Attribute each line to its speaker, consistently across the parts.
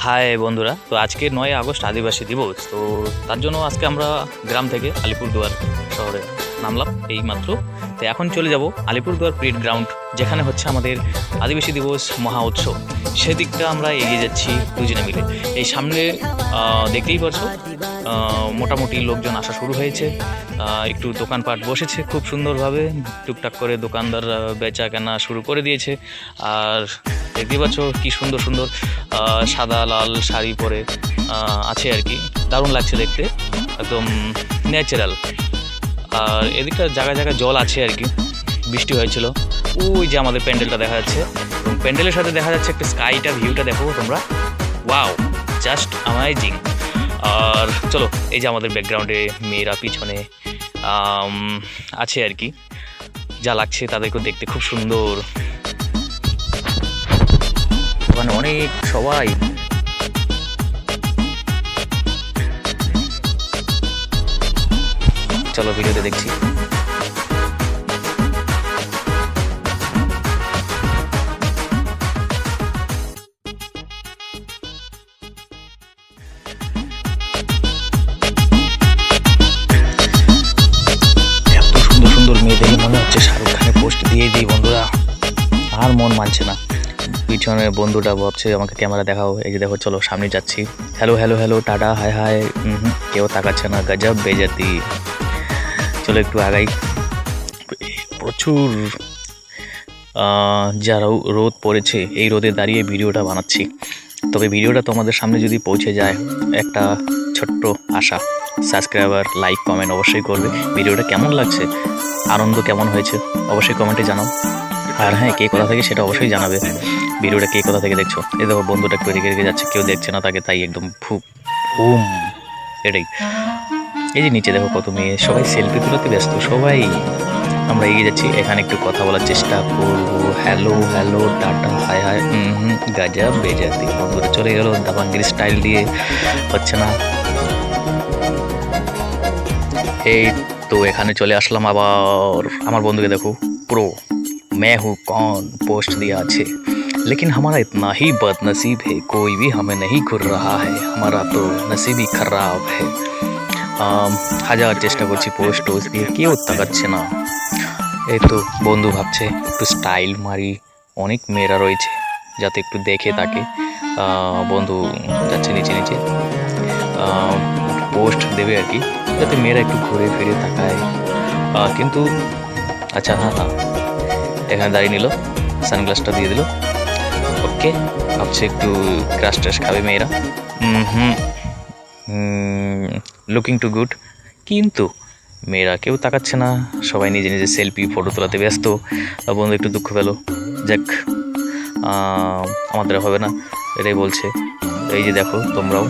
Speaker 1: High বন্ধুরা, তো আজকে 9 আগস্ট আদিবাসী দিবস। তো তার জন্য আজকে আমরা গ্রাম থেকে আলিপুরদুয়ার শহরে নামলাম এই মাত্র। তো এখন চলে যাব আলিপুরদুয়ার প্যারেড গ্রাউন্ড, যেখানে হচ্ছে আমাদের আদিবাসী দিবস মহা উৎসব। সেদিকটা আমরা এগিয়ে যাচ্ছি দুজনে মিলে। এই সামনে দেখতেই পারছো মোটামুটি লোকজন আসা শুরু হয়েছে, একটু দোকানপাট বসেছে খুব সুন্দরভাবে, টুকটাক করে দোকানদার বেচা কেনা শুরু করে দিয়েছে। আর দেখতেই পাচ্ছ কি সুন্দর সুন্দর সাদা লাল শাড়ি পরে আছে আর কি, দারুণ লাগছে দেখতে, একদম ন্যাচারাল। আর এদিকটা জায়গায় জায়গায় জল আছে আর কি, বৃষ্টি হয়েছিল। ওই যে আমাদের প্যান্ডেলটা দেখা যাচ্ছে, এবং প্যান্ডেলের সাথে দেখা যাচ্ছে একটা স্কাইটা, ভিউটা দেখো তোমরা, ওয়াও, জাস্ট অ্যামেজিং। আর চলো, এই যে আমাদের ব্যাকগ্রাউন্ডে মেয়েরা পিছনে আছে আর কি, যা লাগছে তাদেরকে দেখতে খুব সুন্দর। ওখানে অনেক সবাই, চলো ভিডিওতে দেখছি। এত সুন্দর সুন্দর মেয়ে দেখে মনে হচ্ছে শাহরুখ খানের পোস্ট দিয়ে দিই বন্ধুরা, আর মন মানছে না। পিছনে বন্ধুটা ভাবছে আমাকে ক্যামেরা দেখাও, এই যে দেখো, চলো সামনে যাচ্ছি। Hello hello hello, tata, high high, কেউ তাকাচ্ছে না, গজব বেজতি। চলো একটু আগাই। প্রচুর যা রোদ পড়েছে, এই রোদে দাঁড়িয়ে ভিডিওটা বানাচ্ছি। তবে ভিডিওটা তোমাদের সামনে যদি পৌঁছে যায়, একটা ছোট্ট আশা, সাবস্ক্রাইবার, লাইক, কমেন্ট অবশ্যই করবে। ভিডিওটা কেমন লাগছে, আনন্দ কেমন হয়েছে অবশ্যই কমেন্টে জানাও। আর হ্যাঁ, কে কোথা থেকে সেটা অবশ্যই জানাবে। ভিডিওটা কে কোথা থেকে দেখছো। এই দেখো বন্ধুটা একটু রেগে রেগে যাচ্ছে, কেউ দেখছে না তাকে, তাই একদম বুম, এটাই। এই যে নিচে দেখো কত মেয়ে, সবাই সেলফি তুলতে ব্যস্ত সবাই। আমরা এগিয়ে যাচ্ছি, এখানে একটু কথা বলার চেষ্টা করবো। Hello hello, tata, high high, গজব বেজতি। বন্ধুরা চলে গেল, দাবাঙ্গির স্টাইল দিয়ে হচ্ছে না। এই তো এখানে চলে আসলাম আবার। আমার বন্ধুকে দেখো, পুরো मैं हूँ कौन पोस्ट दिया আছে, लेकिन हमारा इतना ही बदनसीब है, कोई भी हमें नहीं घूर रहा है, हमारा तो नसीब ही खराब है। হাজার চেষ্টা করছি পোস্ট দিয়ে, কেউ তাকাচ্ছে না। এই তো বন্ধু ভাবছে একটু স্টাইল মারি, অনেক মেয়েরা রয়েছে যাতে একটু দেখে তাকে। বন্ধু যাচ্ছে নিচে নিচে, পোস্ট দেবে আর কি, যাতে মেয়েরা একটু ঘুরে ফিরে তাকায়। কিন্তু আচ্ছা, হ্যাঁ হ্যাঁ, এখানে দাঁড়িয়ে নিল, সানগ্লাসটা দিয়ে দিল। ওকে, ভাবছে একটু ক্রাশ ট্রাশ খাবে মেয়েরা। লুকিং টু গুড, কিন্তু মেয়েরা কেউ তাকাচ্ছে না, সবাই নিজে নিজে সেলফি ফটো তোলাতে ব্যস্ত। বন্ধু একটু দুঃখ পেল, যাক, আমাদের হবে না, এটাই বলছে। এই যে দেখো তোমরাও,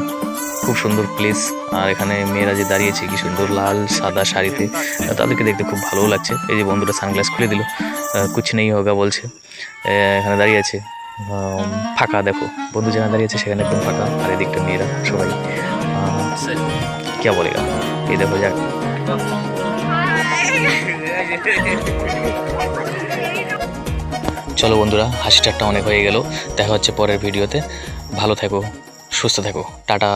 Speaker 1: খুব সুন্দর প্লেস। আর এখানে মেয়েরা যে দাঁড়িয়েছে কি সুন্দর লাল সাদা শাড়িতে, তাদেরকে দেখতে খুব ভালোও লাগছে। এই যে বন্ধুরা সানগ্লাস খুলে দিল, কুছ নেই হোগা বলছে। এখানে দাঁড়িয়ে আছে, ফাঁকা, দেখো বন্ধু যেখানে দাঁড়িয়েছে সেখানে একদম ফাঁকা। আর এদিকটা মেয়েরা সবাই কে বলেগা, এই দেখো, যাক। চলো বন্ধুরা, হাসি ঠাট্টা অনেক হয়ে গেল, দেখা হচ্ছে পরের ভিডিওতে। ভালো থেকো, সুস্থ থেকো, টাটা।